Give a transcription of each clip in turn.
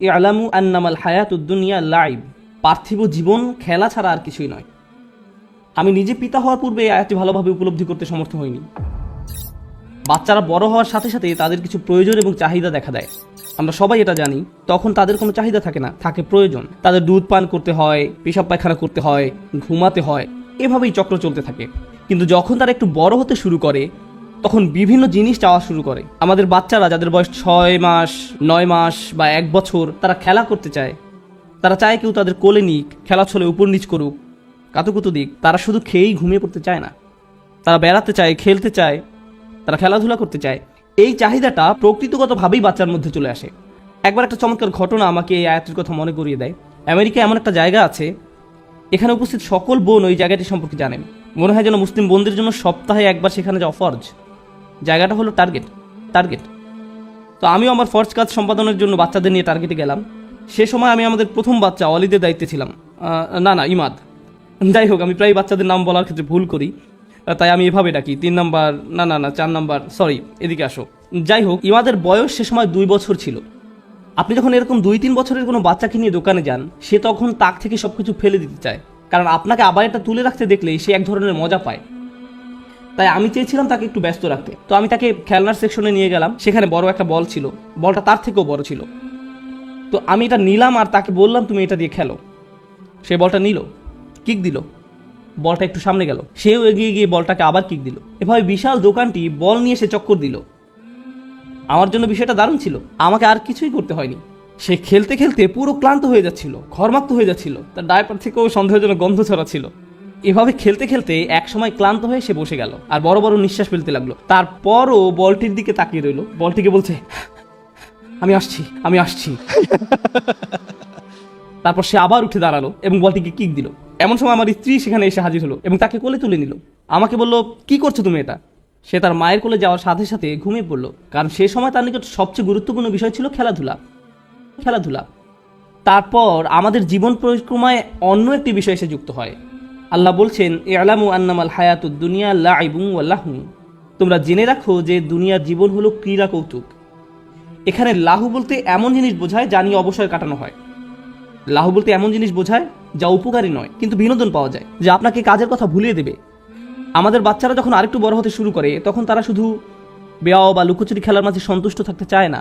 ইয়ালামু আন্নামাল হায়াতুদ দুনিয়া লাইব, পার্থিব জীবন খেলা ছাড়া আর কিছুই নয়। আমি নিজে পিতা হওয়ার পূর্বে এই আয়াতটি ভালোভাবে উপলব্ধি করতে সমর্থ হইনি। বাচ্চারা বড় হওয়ার সাথে সাথে তাদের কিছু প্রয়োজন এবং চাহিদা দেখা দেয়। আমরা সবাই এটা জানি, তখন তাদের কোনো চাহিদা থাকে না, থাকে প্রয়োজন। তাদের দুধ পান করতে হয়, পেশাব পায়খানা করতে হয়, ঘুমাতে হয়, এভাবেই চক্র চলতে থাকে। কিন্তু যখন তারা একটু বড় হতে শুরু করে তখন বিভিন্ন জিনিস চাওয়া শুরু করে। আমাদের বাচ্চারা যাদের বয়স 6 মাস, 9 মাস বা 1 বছর, তারা খেলা করতে চায়। তারা চায় কেউ তাদের কোলে নিক, খেলা ছলে উপর নিচ করুক, কাতুকুতু দিক। তারা শুধু খেয়েই ঘুমিয়ে পড়তে চায় না, তারা বেড়াতে চায়, খেলতে চায়, তারা খেলাধুলা করতে চায়। এই চাহিদাটা প্রকৃতিগতভাবেই বাচ্চার মধ্যে চলে আসে। একবার একটা চমৎকার ঘটনা আমাকে এই আয়াতের কথা মনে করিয়ে দেয়। আমেরিকায় এমন একটা জায়গা আছে, এখানে উপস্থিত সকল বোন ওই জায়গাটি সম্পর্কে জানেন। মনে হয় যেন মুসলিম বোনদের জন্য সপ্তাহে একবার সেখানে যাওয়া ফরজ। জায়গাটা হলো টার্গেট। তো আমিও আমার ফরজ কাজ সম্পাদনের জন্য বাচ্চাদের নিয়ে টার্গেটে গেলাম। সে সময় আমি আমাদের প্রথম বাচ্চা অলিদের দায়িত্বে ছিলাম। ইমাদ। যাই হোক, আমি প্রায় বাচ্চাদের নাম বলার ক্ষেত্রে ভুল করি, তাই আমি এভাবে ডাকি। 3 নাম্বার, না 4 নাম্বার, সরি, এদিকে আসো। যাই হোক, ইমাদের বয়স সে সময় 2 বছর ছিল। আপনি যখন এরকম 2-3 বছরের কোনো বাচ্চাকে নিয়ে দোকানে যান, সে তখন তাক থেকে সবকিছু ফেলে দিতে চায়, কারণ আপনাকে আবার এটা তুলে রাখতে দেখলেই সে এক ধরনের মজা পায়। তাই আমি চেয়েছিলাম তাকে একটু ব্যস্ত রাখতে। তো আমি তাকে খেলনার সেকশনে নিয়ে গেলাম। সেখানে বড় একটা বল ছিল, বলটা তার থেকেও বড় ছিল। তো আমি এটা নিলাম আর তাকে বললাম, তুমি এটা দিয়ে খেলো। সে বলটা নিল, কিক দিল, বলটা একটু সামনে গেল, সেও এগিয়ে গিয়ে বলটাকে আবার কিক দিল। এভাবে বিশাল দোকানটি বল নিয়ে সে চক্কর দিল। আমার জন্য বিষয়টা দারুণ ছিল, আমাকে আর কিছুই করতে হয়নি। সে খেলতে খেলতে পুরো ক্লান্ত হয়ে যাচ্ছিল, ঘর্মাক্ত হয়ে যাচ্ছিল, তার ডায়পার থেকেও সন্দেহজনক গন্ধ ছড়াচ্ছিল। এভাবে খেলতে খেলতে এক সময় ক্লান্ত হয়ে সে বসে গেল আর বড় বড় নিঃশ্বাস ফেলতে লাগলো। তারপরও বলটির দিকে তাকিয়ে রইল, বলটিকে বলছে, আমি আসছি। তারপর সে আবার উঠে দাঁড়ালো এবং বলটিকে কিক দিল। এমন সময় আমার স্ত্রী সেখানে এসে হাজির হলো এবং তাকে কোলে তুলে নিল। আমাকে বলল, কি করছো তুমি এটা? সে তার মায়ের কোলে যাওয়ার সাথে সাথে ঘুমিয়ে পড়লো, কারণ সে সময় তার নিকট সবচেয়ে গুরুত্বপূর্ণ বিষয় ছিল খেলাধুলা। তারপর আমাদের জীবন পরিক্রমায় অন্য একটি বিষয় এসে যুক্ত হয়। আল্লাহ বলছেন, ইয়ালামু আন্নামাল হায়াতুদ দুনিয়া লাইবুন ওয়া লাহু, তোমরা জেনে রাখো যে দুনিয়ার জীবন হলো ক্রীড়া কৌতুক। এখানে লাহু বলতে এমন জিনিস বোঝায় যা নিয়ে অবসর কাটানো হয়। লাহু বলতে এমন জিনিস বোঝায় যা উপকারী নয়, কিন্তু বিনোদন পাওয়া যায়, যা আপনাকে কাজের কথা ভুলিয়ে দেবে। আমাদের বাচ্চারা যখন আরেকটু বড় হতে শুরু করে, তখন তারা শুধু বেয়াও বা লুকোচুরি খেলার মাঝে সন্তুষ্ট থাকতে চায় না,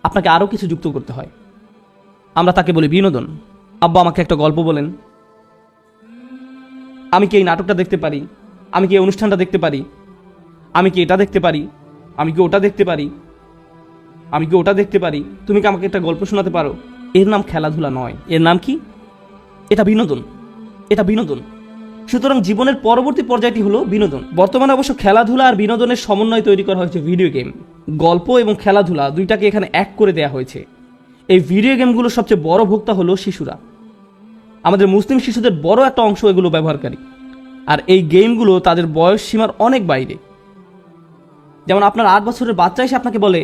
আপনাকে আরও কিছু যুক্ত করতে হয়। আমরা তাকে বলি বিনোদন। আব্বা, আমাকে একটা গল্প বলেন, আমি কি এই নাটকটা দেখতে পারি, আমি কি এই অনুষ্ঠানটা দেখতে পারি, আমি কি এটা দেখতে পারি, আমি কি ওটা দেখতে পারি, আমি কি ওটা দেখতে পারি, তুমি কি আমাকে একটা গল্প শোনাতে পারো? এর নাম খেলাধুলা নয়, এর নাম কি? এটা বিনোদন। সুতরাং জীবনের পরবর্তী পর্যায়টি হলো বিনোদন। বর্তমানে অবশ্য খেলাধুলা আর বিনোদনের সমন্বয় তৈরি করা হয়েছে ভিডিও গেম। গল্প এবং খেলাধুলা দুইটাকে এখানে এক করে দেয়া হয়েছে। এই ভিডিও গেমগুলোর সবচেয়ে বড় ভোক্তা হলো শিশুরা। আমাদের মুসলিম শিশুদের বড় একটা অংশ এগুলো ব্যবহারকারী, আর এই গেমগুলো তাদের বয়স সীমার অনেক বাইরে। যেমন আপনার 8 বছরের বাচ্চা এসে আপনাকে বলে,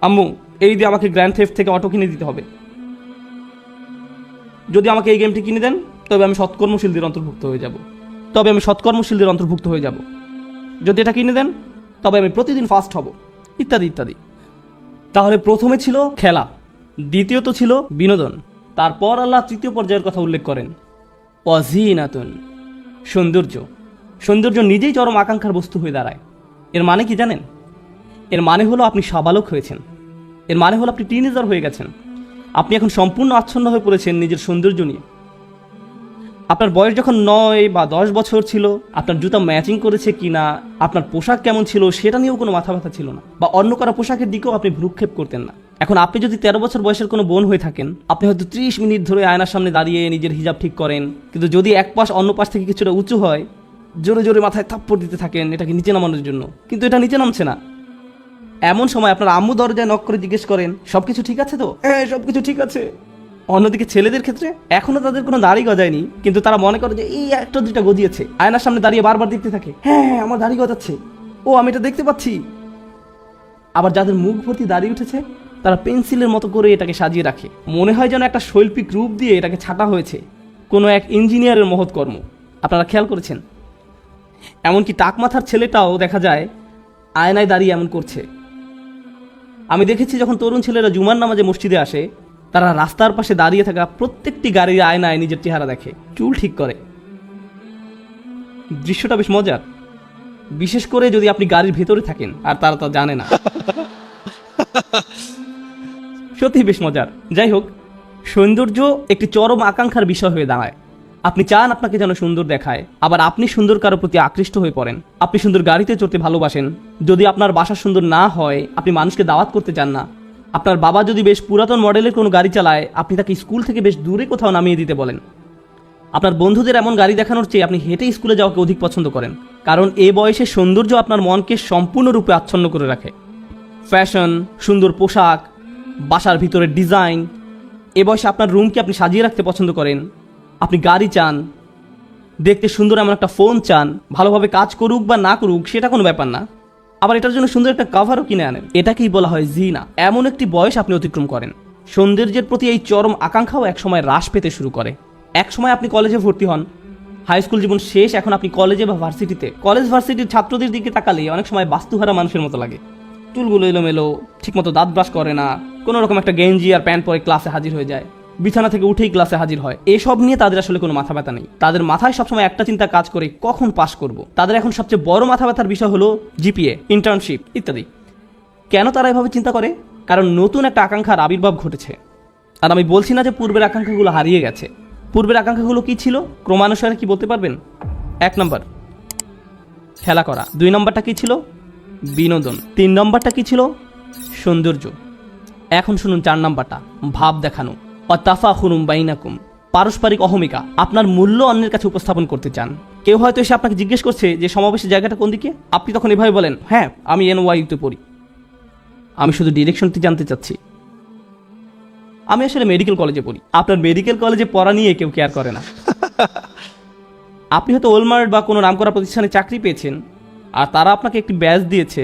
আম্মু, এই দিয়ে আমাকে গ্র্যান্ড থেফট থেকে অটো কিনে দিতে হবে। যদি আমাকে এই গেমটি কিনে দেন, তবে আমি সৎকর্মশীলদের অন্তর্ভুক্ত হয়ে যাব। যদি এটা কিনে দেন, তবে আমি প্রতিদিন ফাস্ট হব, ইত্যাদি ইত্যাদি। তাহলে প্রথমে ছিল খেলা, দ্বিতীয়ত ছিল বিনোদন, তারপর আল্লাহ তৃতীয় পর্যায়ের কথা উল্লেখ করেন, ওয়াজিনাতুন, সৌন্দর্য নিজেই চরম আকাঙ্ক্ষার বস্তু হয়ে দাঁড়ায়। এর মানে কি জানেন? এর মানে হলো আপনি সাবালক হয়েছেন, এর মানে হলো আপনি টিনেজার হয়ে গেছেন। আপনি এখন সম্পূর্ণ আচ্ছন্ন হয়ে পড়েছেন নিজের সৌন্দর্য নিয়ে। আপনার বয়স যখন 9 বা 10 বছর ছিল, আপনার জুতা ম্যাচিং করেছে কিনা, আপনার পোশাক কেমন ছিল সেটা নিয়েও কোনো মাথা ব্যথা ছিল না, বা অন্য কারো পোশাকের দিকেও আপনি ভ্রুক্ষেপ করতেন না। এখন আপনি যদি 13 বছর বয়সের কোনো বোন হয়ে থাকেন, আপনি হয়তো 30 মিনিট ধরে আয়নার সামনে দাঁড়িয়ে নিজের হিজাব ঠিক করেন, কিন্তু যদি এক পাশ অন্য পাশ থেকে কিছুটা উঁচু হয়, জোরে জোরে মাথায় থাপ্পড় দিতে থাকেন এটাকে নিচে নামানোর জন্য, কিন্তু এটা নিচে নামছে না। এমন সময় আপনার আম্মু দরজায় নক করে জিজ্ঞেস করেন, সবকিছু ঠিক আছে তো? হ্যাঁ, সবকিছু ঠিক আছে। অন্যদিকে ছেলেদের ক্ষেত্রে এখনো তাদের কোনো দাড়ি গজায়নি, কিন্তু তারা মনে করে যে এই একটা দুইটা গজিয়েছে। আয়নার সামনে দাঁড়িয়ে বারবার দেখতে থাকে, হ্যাঁ আমার দাড়ি গজাচ্ছে, ও আমি এটা দেখতে পাচ্ছি। আবার যাদের মুখ ভর্তি দাড়ি উঠেছে, তারা পেন্সিলের মতো করে এটাকে সাজিয়ে রাখে, মনে হয় যেন একটা শৈল্পিক রূপ দিয়ে এটাকে ছাটা হয়েছে, কোনো এক ইঞ্জিনিয়ারের মহৎ কর্ম। আপনারা খেয়াল করেছেন? এমনকি টাক মাথার ছেলেটাও দেখা যায় আয়নায় দাঁড়িয়ে এমন করছে। আমি দেখেছি যখন তরুণ ছেলেরা জুমার নামাজে মসজিদে আসে, তারা রাস্তার পাশে দাঁড়িয়ে থাকা প্রত্যেকটি গাড়ির আয়নায় নিজের চেহারা দেখে, চুল ঠিক করে। দৃশ্যটা বেশ মজার, বিশেষ করে যদি আপনি গাড়ির ভেতরে থাকেন আর তারা তা জানে না। সত্যি বেশ মজার। যাই হোক, সৌন্দর্য একটি চরম আকাঙ্ক্ষার বিষয় হয়ে দাঁড়ায়। আপনি চান আপনাকে যেন সুন্দর দেখায়, আবার আপনি সুন্দর কারো প্রতি আকৃষ্ট হয়ে পড়েন। আপনি সুন্দর গাড়িতে চড়তে ভালোবাসেন। যদি আপনার বাসা সুন্দর না হয়, আপনি মানুষকে দাওয়াত করতে চান না। আপনার বাবা যদি বেশ পুরাতন মডেলের কোনো গাড়ি চালায়, আপনি তাকে স্কুল থেকে বেশ দূরে কোথাও নামিয়ে দিতে বলেন। আপনার বন্ধুদের এমন গাড়ি দেখানোর চেয়ে আপনি হেঁটে স্কুলে যাওয়াকে অধিক পছন্দ করেন, কারণ এ বয়সে সৌন্দর্য আপনার মনকে সম্পূর্ণরূপে আচ্ছন্ন করে রাখে। ফ্যাশন, সুন্দর পোশাক, বাসার ভিতরের ডিজাইন, এ বয়সে আপনার রুমকে আপনি সাজিয়ে রাখতে পছন্দ করেন। আপনি গাড়ি চান, দেখতে সুন্দর এমন একটা ফোন চান, ভালোভাবে কাজ করুক বা না করুক সেটা কোনো ব্যাপার না, আবার এটার জন্য সুন্দর একটা কভারও কিনে আনেন। এটাকেই বলা হয় জিনা। এমন একটি বয়স আপনি অতিক্রম করেন। সৌন্দর্যের প্রতি এই চরম আকাঙ্ক্ষাও একসময় হ্রাস পেতে শুরু করে। একসময় আপনি কলেজে ভর্তি হন, হাই স্কুল জীবন শেষ, এখন আপনি কলেজে বা ভার্সিটিতে। কলেজ ভার্সিটির ছাত্রদের দিকে তাকালে অনেক সময় বাস্তুহারা মানুষের মতো লাগে। চুলগুলো এলোমেলো, ঠিকমতো দাঁত ব্রাশ করে না, কোনো রকম একটা গেঞ্জি আর প্যান্ট পরে ক্লাসে হাজির হয়ে যায়, বিছানা থেকে উঠেই ক্লাসে হাজির হয়। এসব নিয়ে তাদের আসলে কোনো মাথা ব্যথা নেই। তাদের মাথায় সবসময় একটা চিন্তা কাজ করে, কখন পাশ করব। তাদের এখন সবচেয়ে বড় মাথা ব্যথার বিষয় হলো জিপিএ, ইন্টার্নশিপ ইত্যাদি। কেন তারা এভাবে চিন্তা করে? কারণ নতুন একটা আকাঙ্ক্ষার আবির্ভাব ঘটেছে। আর আমি বলছি না যে পূর্বের আকাঙ্ক্ষাগুলো হারিয়ে গেছে। পূর্বের আকাঙ্ক্ষাগুলো কি ছিল ক্রমানুসারে কি বলতে পারবেন? 1 নম্বর খেলা করা, 2 নম্বরটা কি ছিল? বিনোদন, 3 নম্বরটা কি ছিল? সৌন্দর্য। এখন শুনুন 4 নম্বরটা, ভাব দেখানো। অতাফাখুরুম বাইনাকুম, পারস্পরিক অহমিকা। আপনার মূল্য অন্যের কাছে উপস্থাপন করতে চান। কেউ হয়তো এসে আপনাকে জিজ্ঞেস করছে যে সমাবেশের জায়গাটা কোন দিকে, আপনি তখন এভাবে বলেন, হ্যাঁ আমি NYU-তে পড়ি, আমি শুধু ডিরেকশনটি জানতে চাচ্ছি, আমি আসলে মেডিকেল কলেজে পড়ি। আপনার মেডিকেল কলেজে পড়া নিয়ে কেউ কেয়ার করে না। আপনি হয়তো ওলমার্ট বা কোনো নামকরা প্রতিষ্ঠানে চাকরি পেয়েছেন, আর তারা আপনাকে একটি ব্যাজ দিয়েছে,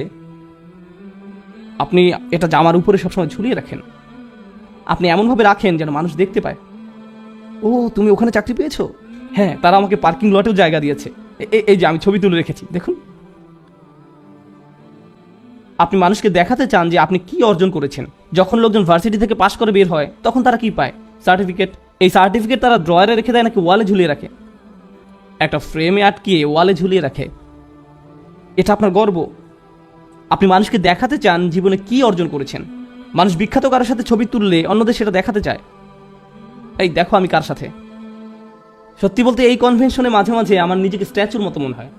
আপনি এটা জামার উপরে সবসময় ঝুলিয়ে রাখেন। আপনি এমনভাবে রাখেন যেন মানুষ দেখতে পায়, ও তুমি ওখানে চাকরি পেয়েছো। হ্যাঁ, তারা আমাকে পার্কিং লটেও জায়গা দিয়েছে, এই যে আমি ছবি তুলে রেখেছি দেখুন। আপনি মানুষকে দেখাতে চান যে আপনি কি অর্জন করেছেন। যখন লোকজন ভার্সিটি থেকে পাশ করে বের হয়, তখন তারা কি পায়? সার্টিফিকেট। এই সার্টিফিকেট তারা ড্রয়ারে রেখে দেয় নাকি ওয়ালে ঝুলিয়ে রাখে? একটা ফ্রেমে আটকিয়ে ওয়ালে ঝুলিয়ে রাখে। এটা আপনার গর্ব। আপনি মানুষকে দেখাতে চান জীবনে কি অর্জন করেছেন। মানুষ বিখ্যাত কারোর সাথে ছবি তুললে অন্যদের সেটা দেখাতে চায়, এই দেখো আমি কার সাথে। সত্যি বলতে এই কনভেনশনে মাঝে মাঝে আমার নিজেকে স্ট্যাচুর মতো মনে হয়।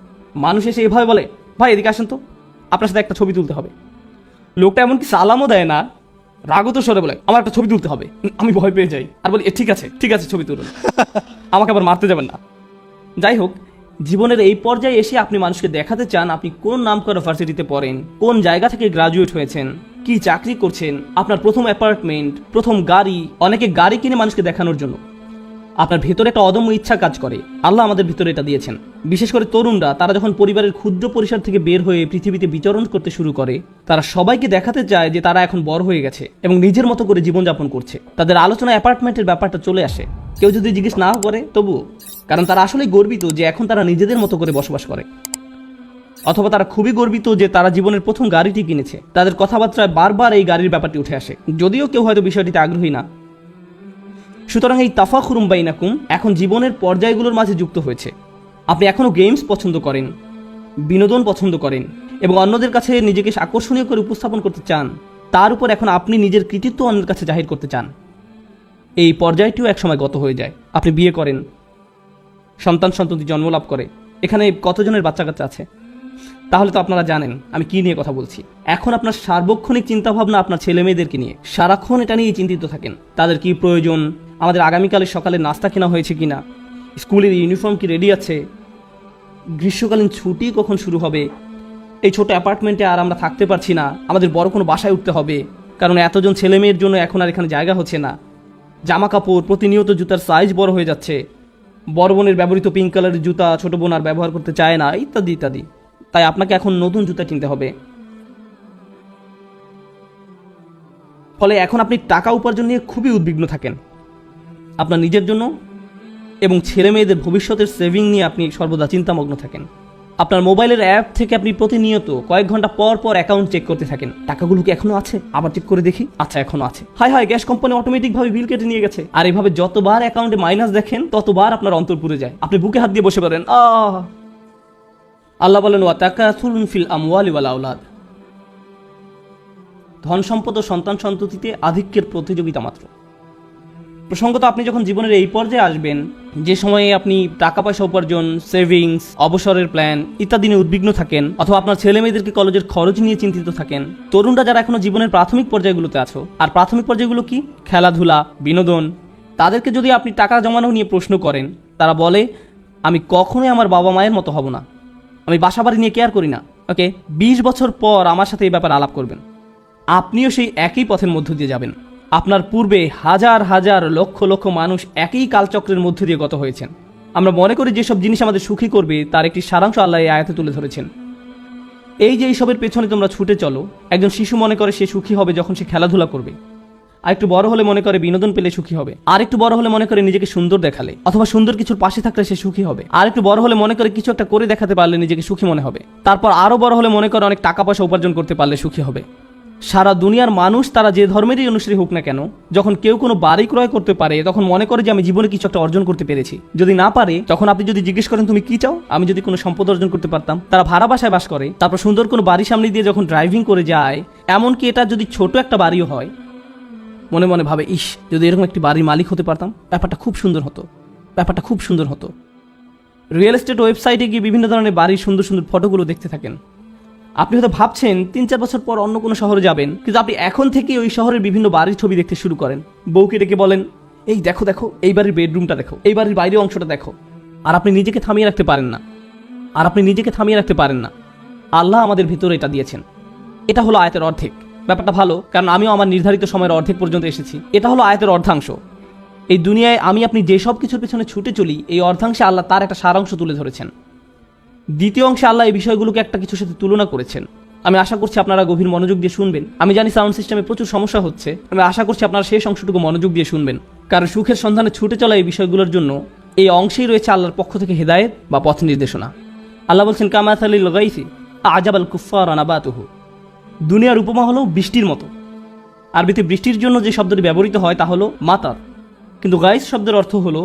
মানুষ এসে এভাবে বলে, ভাই এদিকে আসেন তো, আপনার সাথে একটা ছবি তুলতে হবে। লোকটা এমনকি সালামও দেয় না, রাগত স্বরে বলে, আমার একটা ছবি তুলতে হবে। আমি ভয় পেয়ে যাই আর বলি, ঠিক আছে ঠিক আছে ছবি তুলুন, আমাকে আবার মারতে যাবেন না। যাই হোক, জীবনের এই পর্যায়ে এসে আপনি মানুষকে দেখাতে চান আপনি কোন নামকরা ভার্সিটিতে পড়েন, কোন জায়গা থেকে গ্রাজুয়েট হয়েছেন, কি চাকরি করছেন, আপনার প্রথম অ্যাপার্টমেন্ট, প্রথম গাড়ি। অনেকে গাড়ি কিনে মানুষকে দেখানোর জন্য। আপনার ভেতরে একটা অদম্য ইচ্ছা কাজ করে, আল্লাহ আমাদের ভিতরে এটা দিয়েছেন। বিশেষ করে তরুণরা, তারা যখন পরিবারের ক্ষুদ্র পরিসর থেকে বের হয়ে পৃথিবীতে বিচরণ করতে শুরু করে, তারা সবাইকে দেখাতে চায় যে তারা এখন বড় হয়ে গেছে এবং নিজের মতো করে জীবনযাপন করছে। তাদের আলোচনা অ্যাপার্টমেন্টের ব্যাপারটা চলে আসে, কেউ যদি জিজ্ঞেস নাও করে তবুও, কারণ তারা আসলেই গর্বিত যে এখন তারা নিজেদের মতো করে বসবাস করে। অথবা তারা খুবই গর্বিত যে তারা জীবনের প্রথম গাড়িটি কিনেছে। তাদের কথাবার্তায় বারবার এই গাড়ির ব্যাপারটি উঠে আসে, যদিও কেউ হয়তো বিষয়টিতে আগ্রহী না। সুতরাং এই তাফাখুরুম বাইনাকুম এখন জীবনের পর্যায়গুলোর মাঝে যুক্ত হয়েছে। আপনি এখনও গেমস পছন্দ করেন, বিনোদন পছন্দ করেন এবং অন্যদের কাছে নিজেকে আকর্ষণীয় করে উপস্থাপন করতে চান। তার উপর এখন আপনি নিজের কৃতিত্ব অন্যের কাছে জাহির করতে চান। এই পর্যায়টিও একসময় গত হয়ে যায়। আপনি বিয়ে করেন, সন্তান-সন্ততি জন্মলাভ করে। এখানে কতজনের বাচ্চা কাচ্চা আছে? তাহলে তো আপনারা জানেন আমি কি নিয়ে কথা বলছি। এখন আপনার সার্বক্ষণিক চিন্তাভাবনা আপনার ছেলে মেয়েদেরকে নিয়ে, সারাক্ষণ এটা নিয়ে চিন্তিত থাকেন। তাদের কি প্রয়োজন, আমাদের আগামীকালের সকালে নাস্তা কেনা হয়েছে কিনা, স্কুলের ইউনিফর্ম কি রেডি আছে, গ্রীষ্মকালীন ছুটি কখন শুরু হবে, এই ছোট অ্যাপার্টমেন্টে আর আমরা থাকতে পারছি না, আমাদের বড় কোনো বাসায় উঠতে হবে, কারণ এতজন ছেলে মেয়ের জন্য এখন আর এখানে জায়গা হচ্ছে না, জামা কাপড়, প্রতিনিয়ত জুতার সাইজ বড় হয়ে যাচ্ছে, বড় বোনের ব্যবহৃত পিঙ্ক কালারের জুতা ছোট বোন আর ব্যবহার করতে চায় না, ইত্যাদি ইত্যাদি। তাই আপনাকে এখন নতুন জুতা কিনতে হবে। ফলে এখন আপনি টাকা উপার্জন নিয়ে খুবই উদ্বিগ্ন থাকেন। আপনার নিজের জন্য এবং ছেলে মেয়েদের ভবিষ্যতের সেভিং নিয়ে আপনি সর্বদা চিন্তামগ্ন থাকেন। আপনার মোবাইলের অ্যাপ থেকে আপনি প্রতিনিয়ত কয়েক ঘন্টা পর পর অ্যাকাউন্ট চেক করতে থাকেন, টাকাগুলো কি এখনো আছে, আবার চেক করে দেখি, আচ্ছা এখনো আছে, হায় হায় গ্যাস কোম্পানি অটোমেটিক ভাবে বিল কেটে নিয়ে গেছে। আর এভাবে যতবার অ্যাকাউন্টে মাইনাস দেখেন ততবার আপনার অন্তর পুড়ে যায়, আপনি বুকে হাত দিয়ে বসে পড়েন। আল্লাহ বলেন, ওয়া তাকাসুরুন ফিল আমওয়ালি ওয়াল আওলাদ, ধন সম্পদ ও সন্তান সন্ততিতে আধিক্যের প্রতিযোগিতা মাত্র। প্রসঙ্গত আপনি যখন জীবনের এই পর্যায়ে আসবেন যে সময়ে আপনি টাকা পয়সা উপার্জন, সেভিংস, অবসরের প্ল্যান ইত্যাদি নিয়ে উদ্বিগ্ন থাকেন, অথবা আপনার ছেলে মেয়েদেরকে কলেজের খরচ নিয়ে চিন্তিত থাকেন, তরুণরা যারা এখনো জীবনের প্রাথমিক পর্যায়গুলোতে আছো, আর প্রাথমিক পর্যায়গুলো কি, খেলাধুলা, বিনোদন, তাদেরকে যদি আপনি টাকা জমানো নিয়ে প্রশ্ন করেন, তারা বলে আমি কখনোই আমার বাবা মায়ের মতো হব না, আমি বাসা বাড়ি নিয়ে কেয়ার করি না। ওকে, 20 বছর পর আমার সাথে এই ব্যাপারে আলাপ করবেন, আপনিও সেই একই পথের মধ্য দিয়ে যাবেন। আপনার পূর্বে হাজার হাজার লক্ষ লক্ষ মানুষ একই কালচক্রের মধ্য দিয়ে গত হয়েছেন। আমরা মনে করি যেসব জিনিস আমাদের সুখী করবে তার একটি সারাংশ আল্লাহ এই আয়াতে তুলে ধরেছেন। এই যে এইসবের পেছনে তোমরা ছুটে চলো, একজন শিশু মনে করে সে সুখী হবে যখন সে খেলাধুলা করবে, আর একটু বড় হলে মনে করে বিনোদন পেলে সুখী হবে, আর একটু বড় হলে মনে করে নিজেকে সুন্দর দেখালে অথবা সুন্দর কিছুর পাশে থাকলে সে সুখী হবে, আর একটু বড় হলে মনে করে কিছু একটা করে দেখাতে পারলে নিজেকে সুখী মনে হবে, তারপর আরো বড় হলে মনে করে অনেক টাকা পয়সা উপার্জন করতে পারলে সুখী হবে। সারা দুনিয়ার মানুষ তারা যে ধর্মেরই অনুসারী হোক না কেন, যখন কেউ কোনো বাড়ি ক্রয় করতে পারে তখন মনে করে যে আমি জীবনে কিছু একটা অর্জন করতে পেরেছি। যদি না পারে তখন আপনি যদি জিজ্ঞেস করেন তুমি কি চাও, আমি যদি কোনো সম্পদ অর্জন করতে পারতাম। তারা ভাড়া বাসায় বাস করে, তারপর সুন্দর কোনো বাড়ির সামনে দিয়ে যখন ড্রাইভিং করে যায়, এমনকি এটা যদি ছোট একটা বাড়িও হয়, মনে মনে ভাবে ইস যদি এরকম একটি বাড়ির মালিক হতে পারতাম, ব্যাপারটা খুব সুন্দর হতো, ব্যাপারটা খুব সুন্দর হতো। রিয়েল এস্টেট ওয়েবসাইটে গিয়ে বিভিন্ন ধরনের বাড়ির সুন্দর সুন্দর ফটোগুলো দেখতে থাকেন। আপনি হয়তো ভাবছেন 3-4 বছর পর অন্য কোনো শহরে যাবেন, কিন্তু আপনি এখন থেকে ওই শহরের বিভিন্ন বাড়ির ছবি দেখতে শুরু করেন। বউকে ডেকে বলেন এই দেখো দেখো এই বাড়ির বেডরুমটা দেখো, এই বাড়ির বাইরের অংশটা দেখো, আর আপনি নিজেকে থামিয়ে রাখতে পারেন না। আল্লাহ আমাদের ভিতরে এটা দিয়েছেন। এটা হলো আয়াতের অর্ধেক। ব্যাপারটা ভালো, কারণ আমিও আমার নির্ধারিত সময়ের অর্ধেক পর্যন্ত এসেছি। এটা হলো আয়াতের অর্ধাংশ। এই দুনিয়ায় আমি আপনি যে সব কিছুর পেছনে ছুটে চলি, এই অর্ধাংশে আল্লাহ তার একটা সারাংশ তুলে ধরেছেন। দ্বিতীয় অংশে আল্লাহ এই বিষয়গুলোকে একটা কিছুর সাথে তুলনা করেছেন। আমি আশা করছি আপনারা গভীর মনোযোগ দিয়ে শুনবেন। আমি জানি সাউন্ড সিস্টেমে প্রচুর সমস্যা হচ্ছে, আমি আশা করছি আপনারা শেষ অংশটুকু মনোযোগ দিয়ে শুনবেন, কারণ সুখের সন্ধানে ছুটে চলা এই বিষয়গুলোর জন্য এই অংশেই রয়েছে আল্লাহর পক্ষ থেকে হেদায়েত বা পথ নির্দেশনা। আল্লাহ বলছেন কামাথালিল গাইসি আজাবাল কুফফারা নাবাতুহু, দুনিয়ার উপমা হলো বৃষ্টির মতো। আরবিতে বৃষ্টির জন্য যে শব্দটি ব্যবহৃত হয় তা হলো মাতার, কিন্তু গাইস শব্দের অর্থ হলো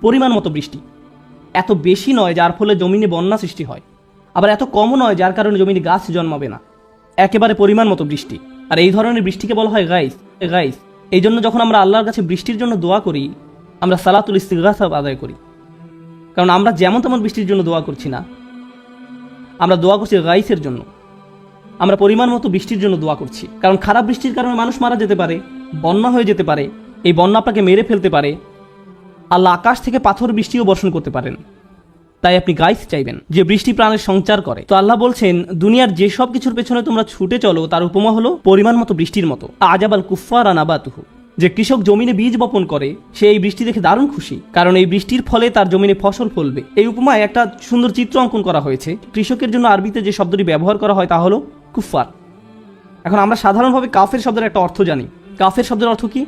পরিমাণ মতো বৃষ্টি। এত বেশি নয় যার ফলে জমিনে বন্যা সৃষ্টি হয়, আবার এত কমও নয় যার কারণে জমিনে গাছ জন্মাবে না, একেবারে পরিমাণ মতো বৃষ্টি। আর এই ধরনের বৃষ্টিকে বলা হয় গাইস। এই জন্য যখন আমরা আল্লাহর কাছে বৃষ্টির জন্য দোয়া করি, আমরা সালাতুল ইস্তিগাসা আদায় করি, কারণ আমরা যেমন তেমন বৃষ্টির জন্য দোয়া করছি না, আমরা দোয়া করছি গাইসের জন্য। আমরা পরিমাণ মতো বৃষ্টির জন্য দোয়া করছি, কারণ খারাপ বৃষ্টির কারণে মানুষ মারা যেতে পারে, বন্যা হয়ে যেতে পারে, এই বন্যা আপনাকে মেরে ফেলতে পারে। আল্লাহ আকাশ থেকে পাথর বৃষ্টিও বর্ষণ করতে পারেন। তাই আপনি গাইস চাইবেন যে বৃষ্টি প্রাণের সঞ্চার করে। তো আল্লাহ বলছেন দুনিয়ার যে সব কিছুর পেছনে তোমরা ছুটে চলো তার উপমা হলো পরিমাণ মতো বৃষ্টির মতো। আজাবাল কুফফারা নাবাতুহু, যে কৃষক জমিনে বীজ বপন করে সে এই বৃষ্টি দেখে দারুণ খুশি, কারণ এই বৃষ্টির ফলে তার জমিনে ফসল ফলবে। এই উপমায় একটা সুন্দর চিত্র অঙ্কন করা হয়েছে। কৃষকের জন্য আরবিতে যে শব্দটি ব্যবহার করা হয় তা হলো কুফফার। এখন আমরা সাধারণভাবে কাফের শব্দের একটা অর্থ জানি। কাফের শব্দের অর্থ কি?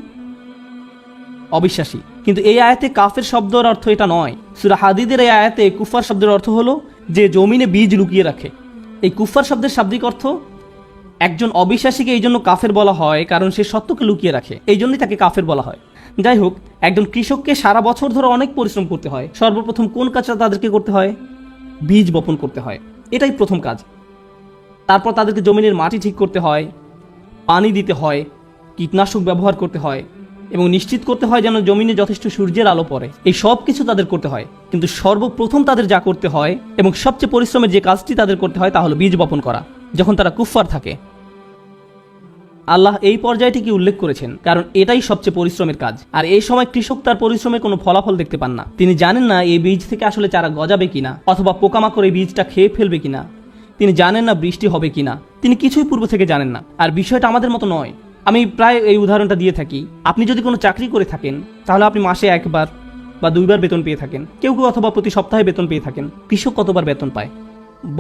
অবিশ্বাসী। কিন্তু এই আয়াতে কাফের শব্দের অর্থ এটা নয়। সূরা হাদীদের এই আয়াতে কুফার শব্দের অর্থ হলো যে জমিনে বীজ লুকিয়ে রাখে। এই কুফার শব্দের শাব্দিক অর্থ একজন অবিশ্বাসীকে এই জন্য কাফের বলা হয় কারণ সে সত্যকে লুকিয়ে রাখে, এই জন্যই তাকে কাফের বলা হয়। যাই হোক, একজন কৃষককে সারা বছর ধরে অনেক পরিশ্রম করতে হয়। সর্বপ্রথম কোন কাজটা তাদেরকে করতে হয়? বীজ বপন করতে হয়, এটাই প্রথম কাজ। তারপর তাদেরকে জমিনের মাটি ঠিক করতে হয়, পানি দিতে হয়, কীটনাশক ব্যবহার করতে হয় এবং নিশ্চিত করতে হয় যেন জমিনে যথেষ্ট সূর্যের আলো পড়ে। এই সব কিছু তাদের করতে হয়, কিন্তু সর্বপ্রথম তাদের যা করতে হয় এবং সবচেয়ে পরিশ্রমের যে কাজটি তাদের করতে হয় তা হলো বীজ বপন করা, যখন তারা কুফফার থাকে। আল্লাহ এই পর্যায়টিকে উল্লেখ করেছেন কারণ এটাই সবচেয়ে পরিশ্রমের কাজ। আর এই সময় কৃষক তার পরিশ্রমের কোনো ফলাফল দেখতে পান না। তিনি জানেন না এই বীজ থেকে আসলে চারা গজাবে কিনা, অথবা পোকামাকড় এই বীজটা খেয়ে ফেলবে কিনা। তিনি জানেন না বৃষ্টি হবে কিনা, তিনি কিছুই পূর্ব থেকে জানেন না। আর বিষয়টা আমাদের মতো নয়। আমি প্রায় এই উদাহরণটা দিয়ে থাকি। আপনি যদি কোনো চাকরি করে থাকেন তাহলে আপনি মাসে একবার বা দুইবার বেতন পেয়ে থাকেন, কেউ কেউ অথবা প্রতি সপ্তাহে বেতন পেয়ে থাকেন। কৃষক কতবার বেতন পায়?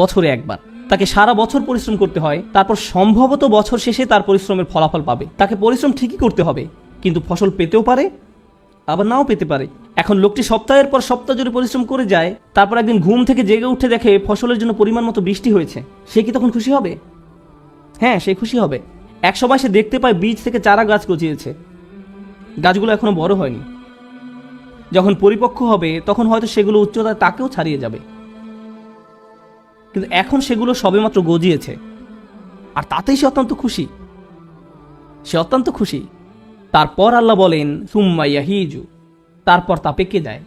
বছরে একবার। তাকে সারা বছর পরিশ্রম করতে হয়, তারপর সম্ভবত বছর শেষে তার পরিশ্রমের ফলাফল পাবে। তাকে পরিশ্রম ঠিকই করতে হবে, কিন্তু ফসল পেতেও পারে, আবার নাও পেতে পারে। এখন লোকটি সপ্তাহের পর সপ্তাহ জুড়ে পরিশ্রম করে যায়, তারপর একদিন ঘুম থেকে জেগে উঠে দেখে ফসলের জন্য পরিমাণ মতো বৃষ্টি হয়েছে, সে কি তখন খুশি হবে? হ্যাঁ, সে খুশি হবে। এক সময় সে দেখতে পায় বীজ থেকে চারা গাছ গজিয়েছে, গাছগুলো এখনো বড় হয়নি। যখন পরিপক্ক হবে তখন হয়তো সেগুলো উচ্চতায় তাকেও ছাড়িয়ে যাবে, কিন্তু এখন সেগুলো সবেমাত্র গজিয়েছে, আর তাতেই সে অত্যন্ত খুশি। তারপর আল্লাহ বলেন সুম্মা ইয়াহিজু, তারপর তা পেকে যায়।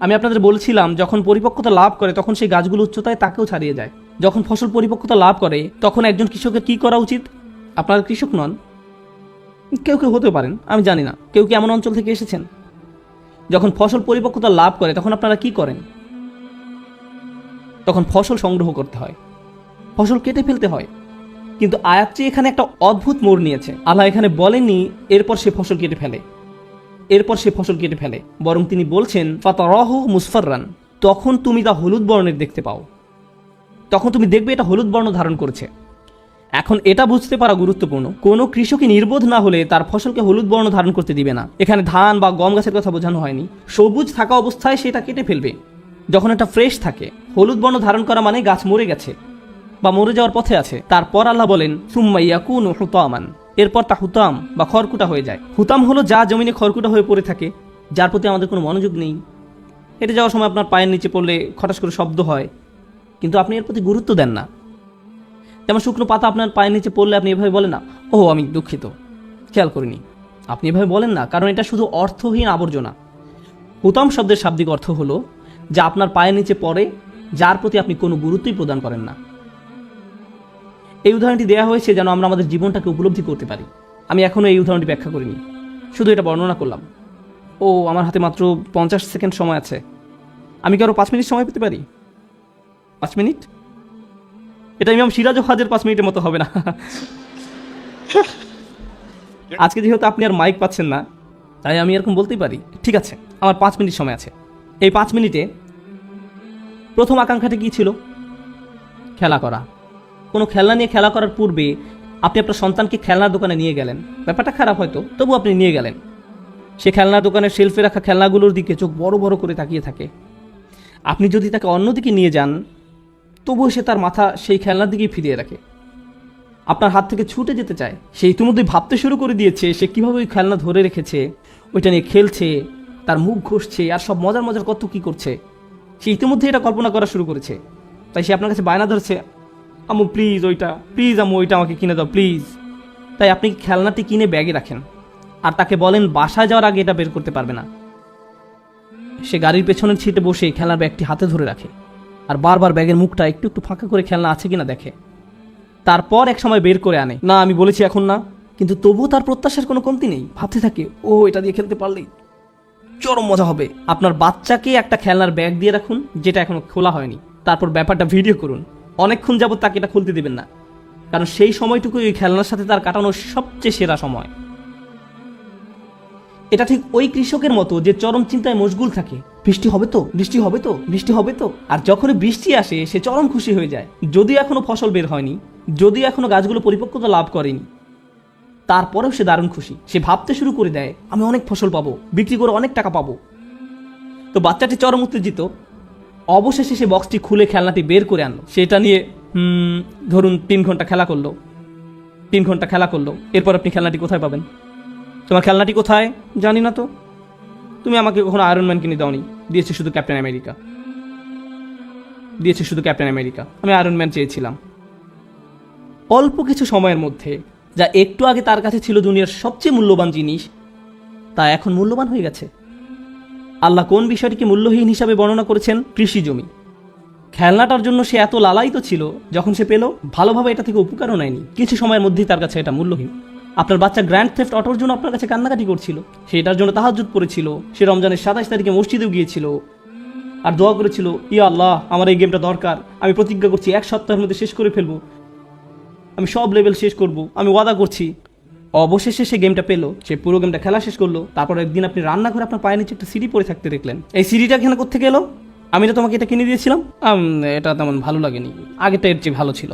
আমি আপনাদের বলছিলাম, যখন পরিপক্কতা লাভ করে তখন সেই গাছগুলো উচ্চতায় তাকেও ছাড়িয়ে যায়। যখন ফসল পরিপক্কতা লাভ করে তখন একজন কৃষকের কি করা উচিত? আপনারা কৃষক নন, কেউ কেউ হতে পারেন, আমি জানি না, কেউ কি এমন অঞ্চল থেকে এসেছেন? যখন ফসল পরিপক্কতা লাভ করে তখন আপনারা কি করেন? তখন ফসল সংগ্রহ করতে হয়, ফসল কেটে ফেলতে হয়। কিন্তু আয়াতটি এখানে একটা অদ্ভুত মোড় নিয়েছে। আল্লাহ এখানে বলেননি এরপর সে ফসল কেটে ফেলে, বরং তিনি বলছেন ফাতারাহু মুসফাররান, তখন তুমি তা হলুদ বর্ণের দেখতে পাও, তখন তুমি দেখবে এটা হলুদ বর্ণ ধারণ করেছে। এখন এটা বুঝতে পারা গুরুত্বপূর্ণ, কোনো কৃষকই নির্বোধ না হলে তার ফসলকে হলুদ বর্ণ ধারণ করতে দিবে না। এখানে ধান বা গম গাছের কথা বোঝানো হয়নি। সবুজ থাকা অবস্থায় সেটা কেটে ফেলবে। যখন এটা ফ্রেশ থাকে, হলুদ বর্ণ ধারণ করা মানে গাছ মরে গেছে বা মরে যাওয়ার পথে আছে। তারপর আল্লাহ বলেন সুম্মা ইয়াকুনু হুতামান, এরপর তা হুতাম বা খড়কুটা হয়ে যায়। হুতাম হলো যা জমিনে খড়কুটা হয়ে পড়ে থাকে, যার প্রতি আমাদের কোনো মনোযোগ নেই। হেঁটে যাওয়ার সময় আপনার পায়ের নিচে পড়লে খটাস করে শব্দ হয়, কিন্তু আপনি এর প্রতি গুরুত্ব দেন না। যেমন শুকনো পাতা আপনার পায়ের নিচে পড়লে আপনি এভাবে বলেন না, ও আমি দুঃখিত, খেয়াল করিনি। আপনি এভাবে বলেন না, কারণ এটা শুধু অর্থহীন আবর্জনা। হুতাম শব্দের শাব্দিক অর্থ হলো যা আপনার পায়ের নিচে পড়ে, যার প্রতি আপনি কোনো গুরুত্বই প্রদান করেন না। এই উদাহরণটি দেওয়া হয়েছে যেন আমরা আমাদের জীবনটাকে উপলব্ধি করতে পারি। আমি এখনও এই উদাহরণটি ব্যাখ্যা করিনি, শুধু এটা বর্ণনা করলাম। ও আমার হাতে মাত্র 50 সেকেন্ড সময় আছে, আমি কি আরও 5 মিনিট সময় পেতে পারি? 5 মিনিট? এটা ইমাম সিরাজ ও হাজের 5 মিনিটের মতো হবে না। আজকে যেহেতু আপনি আর মাইক পাচ্ছেন না, তাই আমি এরকম বলতেই পারি, ঠিক আছে আমার 5 মিনিট সময় আছে। এই 5 মিনিটে প্রথম আকাঙ্ক্ষাটা কী ছিল? খেলা করা। কোনো খেলনা নিয়ে খেলা করার পূর্বে আপনি আপনার সন্তানকে খেলনার দোকানে নিয়ে গেলেন, ব্যাপারটা খারাপ হয়তো, তবু আপনি নিয়ে গেলেন। সে খেলনার দোকানের শেলফে রাখা খেলনাগুলোর দিকে চোখ বড় বড় করে তাকিয়ে থাকে। আপনি যদি তাকে অন্যদিকে নিয়ে যান, তবুও সে তার মাথা সেই খেলনার দিকেই ফিরিয়ে রাখে, আপনার হাত থেকে ছুটে যেতে চায়। সে ইতিমধ্যেই ভাবতে শুরু করে দিয়েছে সে কীভাবে ওই খেলনা ধরে রেখেছে, ওইটা নিয়ে খেলছে, তার মুখ ঘষছে, আর সব মজার মজার কত কী করছে। সে ইতিমধ্যে এটা কল্পনা করা শুরু করেছে। তাই সে আপনার কাছে বায়না ধরছে, আম্মু প্লিজ ওইটা, প্লিজ আম্মু ওইটা আমাকে কিনে দাও প্লিজ। তাই আপনি খেলনাটি কিনে ব্যাগে রাখেন, আর তাকে বলেন বাসায় যাওয়ার আগে এটা বের করতে পারবে না। সে গাড়ির পেছনের সিটে বসে খেলনার ব্যাগটি হাতে ধরে রাখে, আর বারবার ব্যাগের মুখটা একটু একটু ফাঁকা করে খেলনা আছে কিনা দেখে। তারপর এক সময় বের করে আনে, না আমি বলেছি এখন না, কিন্তু তবুও তার প্রত্যাশার কোনো কমতি নেই। ভাবতে থাকে, ও এটা দিয়ে খেলতে পারলেই চরম মজা হবে। আপনার বাচ্চাকে একটা খেলনার ব্যাগ দিয়ে রাখুন যেটা এখনো খোলা হয়নি, তারপর ব্যাপারটা ভিডিও করুন। অনেকক্ষণ যাবত তাকে এটা খুলতে দেবেন না, কারণ সেই সময়টুকু ওই খেলনার সাথে তার কাটানোর সবচেয়ে সেরা সময়। এটা ঠিক ওই কৃষকের মতো যে চরম চিন্তায় মশগুল থাকে, বৃষ্টি হবে তো, বৃষ্টি হবে তো, বৃষ্টি হবে তো। আর যখনই বৃষ্টি আসে সে চরম খুশি হয়ে যায়। যদিও এখনো ফসল বের হয়নি, যদিও এখনো গাছগুলো পরিপক্কতা লাভ করেনি, তারপরেও সে দারুণ খুশি। সে ভাবতে শুরু করে দেয় আমি অনেক ফসল পাবো, বিক্রি করে অনেক টাকা পাবো। তো বাচ্চাটি চরম উত্তেজিত। অবশেষে সে বক্সটি খুলে খেলনাটি বের করে আনলো। সেটা নিয়ে ধরুন 3 ঘন্টা খেলা করলো। 3 ঘন্টা খেলা করলো, এরপর আপনি খেলনাটি কোথায় পাবেন? তোমার খেলনাটি কোথায়? জানি না তো। তুমি আমাকে কখনো আয়রন ম্যান কিনে দাওনি, দিয়েছে শুধু ক্যাপ্টেন আমেরিকা, দিয়েছে শুধু ক্যাপ্টেন আমেরিকা। আমি আয়রন ম্যান চেয়েছিলাম। অল্প কিছু সময়ের মধ্যে যা একটু আগে তার কাছে ছিল দুনিয়ার সবচেয়ে মূল্যবান জিনিস, তা এখন মূল্যবান হয়ে গেছে। আল্লাহ কোন বিষয়টিকে মূল্যহীন হিসাবে বর্ণনা করেছেন? কৃষি জমি। খেলনাটার জন্য সে এত লালায়িত ছিল, যখন সে পেল ভালোভাবে এটা থেকে উপকারও নেয়নি। কিছু সময়ের মধ্যেই তার কাছে এটা মূল্যহীন। আপনার বাচ্চা গ্র্যান্ড থেফট অটোর জন্য আপনার কাছে কান্নাকাটি করছিল, সেটার জন্য তাহাজ্জুদ পড়েছিল, সে রমজানের 27 তারিখে মসজিদেও গিয়েছিল আর দোয়া করেছিল, ইয়া আল্লাহ আমার এই গেমটা দরকার, আমি প্রতিজ্ঞা করছি 1 সপ্তাহের মধ্যে শেষ করে ফেলবো, আমি সব লেভেল শেষ করব, আমি ওয়াদা করছি। অবশেষে সে গেমটা পেলো, সে পুরো গেমটা খেলা শেষ করলো। তারপর একদিন আপনি রান্না করে আপনার পায়ের নিচে একটা সিঁড়ি পড়ে থাকতে দেখলেন। এই সিঁড়িটা এখানে কোত্থেকে এলো? আমি তো তোমাকে এটা কিনে দিয়েছিলাম। এটা তেমন ভালো লাগেনি, আগেটা এর চেয়ে ভালো ছিল।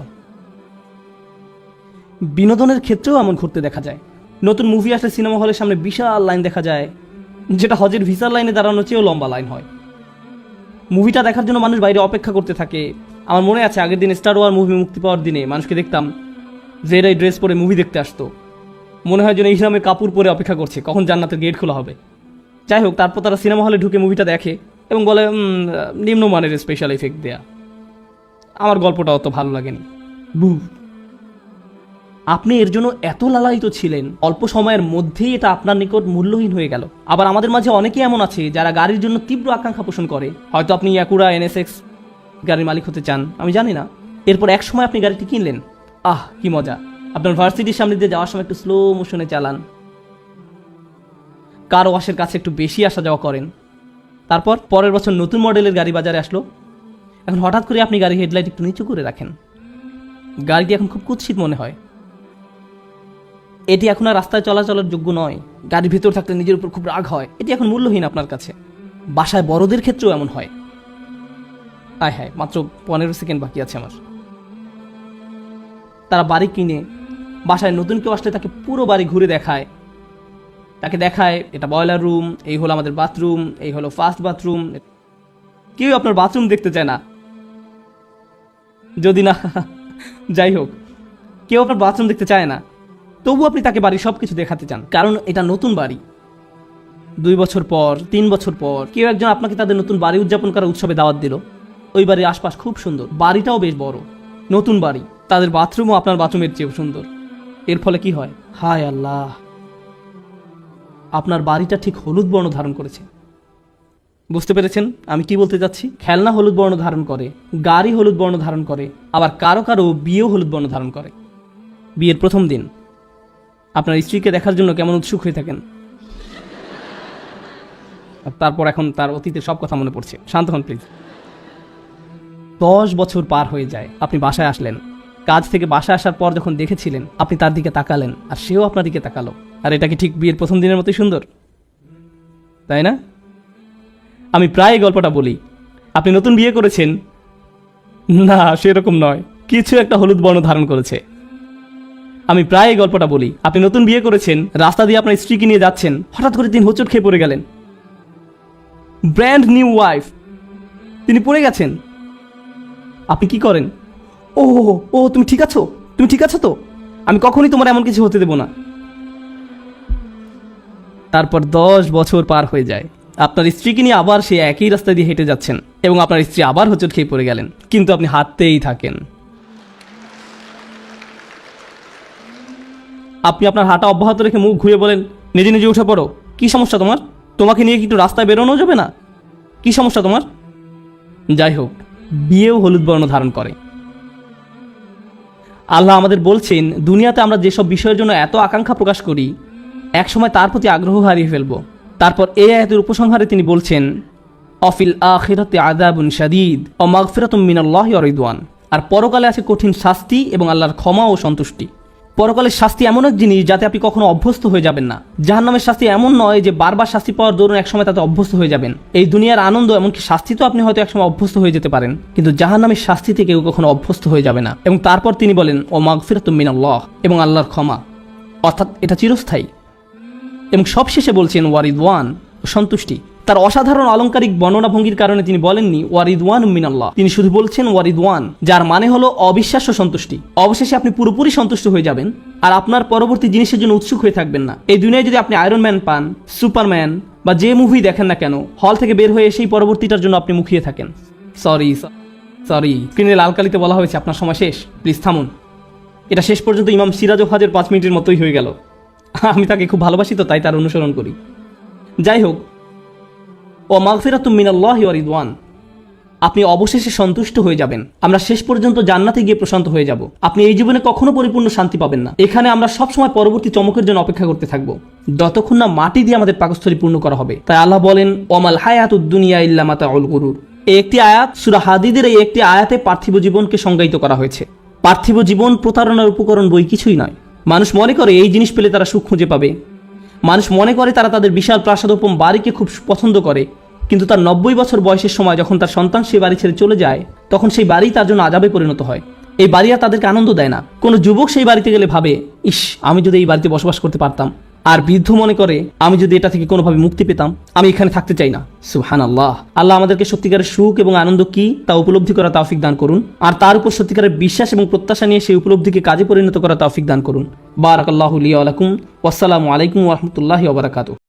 বিনোদনের ক্ষেত্রেও এমন ঘুরতে দেখা যায়। নতুন মুভি আসলে সিনেমা হলের সামনে বিশাল লাইন দেখা যায়, যেটা হজের ভিসার লাইনে দাঁড়ানোর চেয়েও লম্বা লাইন হয়। মুভিটা দেখার জন্য মানুষ বাইরে অপেক্ষা করতে থাকে। আমার মনে আছে আগের দিন স্টার ওয়ার মুভি মুক্তি পাওয়ার দিনে মানুষকে দেখতাম যে এরাই ড্রেস পরে মুভি দেখতে আসতো, মনে হয় যেন ইসলামের কাপড় পরে অপেক্ষা করছে কখন জান্নাতের গেট খোলা হবে। যাই হোক, তারপর তারা সিনেমা হলে ঢুকে মুভিটা দেখে এবং বলে নিম্নমানের স্পেশাল এফেক্ট দেয়া। আমার গল্পটা অত ভালো লাগেনি। আপনি এর জন্য এত লালায়িত ছিলেন, অল্প সময়ের মধ্যেই এটা আপনার নিকট মূল্যহীন হয়ে গেল। আবার আমাদের মাঝে অনেকেই এমন আছে যারা গাড়ির জন্য তীব্র আকাঙ্ক্ষা পোষণ করে। হয়তো আপনি ইয়াকুরা NSX গাড়ির মালিক হতে চান, আমি জানি না। এরপর এক সময় আপনি গাড়িটি কিনলেন। কি মজা! আপনার ভার্সিটির সামনে দিয়ে যাওয়ার সময় একটু স্লো মোশনে চালান, কার ওয়াশের কাছে একটু বেশি আসা যাওয়া করেন। তারপর পরের বছর নতুন মডেলের গাড়ি বাজারে আসলো। এখন হঠাৎ করে আপনি গাড়ির হেডলাইট একটু নিচু করে রাখেন। গাড়িটি এখন খুব কুৎসিত মনে হয়। এটি এখন আর রাস্তায় চলাচলের যোগ্য নয়। গাড়ির ভিতর থাকলে নিজের উপর খুব রাগ হয়। এটি এখন মূল্যহীন আপনার কাছে। বাসায় বড়দের ক্ষেত্রেও এমন হয়। হ্যাঁ, মাত্র 15 সেকেন্ড বাকি আছে আমার। তারা বাড়ি কিনে বাসায় নতুন কেউ আসলে তাকে পুরো বাড়ি ঘুরে দেখায়। তাকে দেখায় এটা বয়লার রুম, এই হলো আমাদের বাথরুম, এই হলো ফার্স্ট বাথরুম। কেউ আপনার বাথরুম দেখতে চায় না, যদি না যাই হোক, কেউ আপনার বাথরুম দেখতে চায় না, তবু আপনি তাকে বাড়ির সব কিছু দেখাতে চান, কারণ এটা নতুন বাড়ি। 2 বছর পর, 3 বছর পর কেউ একজন আপনাকে তাদের নতুন বাড়ি উদযাপন করার উৎসবে দাওয়াত দিল। ওই বাড়ির আশপাশ খুব সুন্দর, বাড়িটাও বেশ বড়, নতুন বাড়ি, তাদের বাথরুমও আপনার বাথরুমের চেয়েও সুন্দর। এর ফলে কি হয়? হায় আল্লাহ, আপনার বাড়িটা ঠিক হলুদ বর্ণ ধারণ করেছে। বুঝতে পেরেছেন আমি কি বলতে যাচ্ছি? খেলনা হলুদ বর্ণ ধারণ করে, গাড়ি হলুদ বর্ণ ধারণ করে, আবার কারো কারো বিয়েও হলুদ বর্ণ ধারণ করে। বিয়ের প্রথম দিন আপনার স্ত্রীকে দেখার জন্য কেমন উৎসুক হয়ে থাকেন। তারপর এখন তার অতীতের সব কথা মনে পড়ছে। শান্ত হন প্লিজ। 10 বছর পার হয়ে যায়, আপনি বাসায় আসলেন। কাজ থেকে বাসায় আসার পর যখন দেখেছিলেন, আপনি তার দিকে তাকালেন আর সেও আপনার দিকে তাকালো। আর এটা কি ঠিক বিয়ের প্রথম দিনের মতোই সুন্দর, তাই না? আমি প্রায় গল্পটা বলি। আপনি নতুন বিয়ে করেছেন, না সেরকম নয়, কিছু একটা হলুদ বর্ণ ধারণ করেছে। আমি প্রায় গল্পটা বলি। আপনি নতুন বিয়ে করেছেন, রাস্তা দিয়ে আপনার স্ত্রীকে নিয়ে যাচ্ছেন, হঠাৎ করে তিনি হোঁচট খেয়ে পড়ে গেলেন। ব্র্যান্ড নিউ ওয়াইফ, তিনি পড়ে গেছেন। আপনি কি করেন? ও তুমি ঠিক আছো? তুমি ঠিক আছো তো? আমি কখনই তোমার এমন কিছু হতে দেব না। তারপর 10 বছর পার হয়ে যায়, আপনার স্ত্রীকে নিয়ে আবার সেই একই রাস্তা দিয়ে হেঁটে যাচ্ছেন এবং আপনার স্ত্রী আবার হোঁচট খেয়ে পড়ে গেলেন, কিন্তু আপনি হাঁটতেই থাকেন। আপনি আপনার হাঁটা অব্যাহত রেখে মুখ ঘুরে বলেন, নিজে নিজে উঠে পড়ো। কি সমস্যা তোমার? তোমাকে নিয়ে কি একটু রাস্তায় বেরোনো যাবে না? কি সমস্যা তোমার? যাই হোক, বিয়েও হলুদ বর্ণ ধারণ করে। আল্লাহ আমাদের বলছেন, দুনিয়াতে আমরা যেসব বিষয়ের জন্য এত আকাঙ্ক্ষা প্রকাশ করি, একসময় তার প্রতি আগ্রহ হারিয়ে ফেলব। তারপর এই আয়াতের উপসংহারে তিনি বলছেন, অফিল আখিরাতি আযাবুন শাদীদ ওয়া মাগফিরাতুম মিনাল্লাহি ওয়া রিদওয়ান। আর পরকালে আছে কঠিন শাস্তি এবং আল্লাহর ক্ষমা ও সন্তুষ্টি। পরকালের শাস্তি এমন এক জিনিস যাতে আপনি কখনো অভ্যস্ত হয়ে যাবেন না। জাহান্নামের শাস্তি এমন নয় যে বারবার শাস্তি পাওয়ার দরুন একসময় তাতে অভ্যস্ত হয়ে যাবেন। এই দুনিয়ার আনন্দ, এমনকি শাস্তি তো আপনি হয়তো একসময় অভ্যস্ত হয়ে যেতে পারেন, কিন্তু জাহান্নামের শাস্তিতে কেউ কখনো অভ্যস্ত হয়ে যাবে না। এবং তারপর তিনি বলেন, ও মাগফিরাতুম মিনাল্লাহ, এবং আল্লাহর ক্ষমা, অর্থাৎ এটা চিরস্থায়ী। এবং সবশেষে বলছেন ওয়ারিদওয়ান, সন্তুষ্টি। তার অসাধারণ অলংকারিক বর্ণনা ভঙ্গির কারণে তিনি বলেননি ওয়ারিদওয়ান মিনাল্লাহ, তিনি শুধু বলছেন ওয়ারিদওয়ান, যার মানে হলো অবিশ্বাস্য সন্তুষ্টি। অবশেষে আপনি পুরোপুরি সন্তুষ্ট হয়ে যাবেন আর আপনার পরবর্তী জিনিসের জন্য উৎসুক হয়ে থাকবেন না। এই দুনিয়ায় যদি আপনি আয়রন ম্যান পান, সুপারম্যান বা যে মুভি দেখেন না কেন, হল থেকে বের হয়ে সেই পরবর্তীটার জন্য আপনি মুখিয়ে থাকেন। সরি স্ক্রিনে লাল কালিতে বলা হয়েছে আপনার সময় শেষ, প্লিজ থামুন। এটা শেষ পর্যন্ত ইমাম সিরাজ ওয়াজের 5 মিনিটের মতোই হয়ে গেল। আমি তাকে খুব ভালোবাসি তো তাই তার অনুসরণ করি। যাই হোক, ও মাগফিরাতুম মিনাল্লাহি ওয়া রিদওয়ান, আপনি অবশেষে সন্তুষ্ট হয়ে যাবেন। আমরা শেষ পর্যন্ত জান্নাতে গিয়ে প্রশান্ত হয়ে যাব। আপনি এই জীবনে কখনো পরিপূর্ণ শান্তি পাবেন না। এখানে আমরা সবসময় পরবর্তী চমকের জন্য অপেক্ষা করতে থাকবো, যতক্ষণ না মাটি দিয়ে আমাদের পাকস্থলী পূর্ণ করা হবে। তাই আল্লাহ বলেন, ওয়ামাল হায়াতুদ দুনিয়া ইল্লা মাতাউল গুরুর। এই একটি আয়াত, সূরা হাদীদের এই একটি আয়াতে পার্থিব জীবনকে সংজ্ঞায়িত করা হয়েছে। পার্থিব জীবন প্রতারণার উপকরণ বই কিছুই নয়। মানুষ মনে করে এই জিনিস পেলে তারা সুখ খুঁজে পাবে। মানুষ মনে করে তারা তাদের বিশাল প্রাসাদোপম বাড়িকে খুব পছন্দ করে, কিন্তু তার 90 বছর বয়সের সময় যখন তার সন্তান সেই বাড়ি ছেড়ে চলে যায়, তখন সেই বাড়ি তার জন্য আযাবে পরিণত হয়। এই বাড়ি আর তাদেরকে আনন্দ দেয় না। কোনো যুবক সেই বাড়িতে গেলে ভাবে, ইস, আমি যদি এই বাড়িতে বসবাস করতে পারতাম, আর বৃদ্ধ মনে করে আমি যদি এটা থেকে কোনোভাবে মুক্তি পেতাম আমি এখানে থাকতে চাই না। সুবহানাল্লাহ। আল্লাহ আমাদেরকে সত্যিকারের সুখ এবং আনন্দ কি তা উপলব্ধি করা তৌফিক দান করুন, আর তার উপর সত্যিকারের বিশ্বাস এবং প্রত্যাশা নিয়ে সেই উপলব্ধিকে কাজে পরিণত করা তৌফিক দান করুন। বারাকাল্লাহু লি ওয়া লাকুম। ওয়াসসালামু আলাইকুম ওয়া রাহমাতুল্লাহি ওয়া বারাকাতুহু।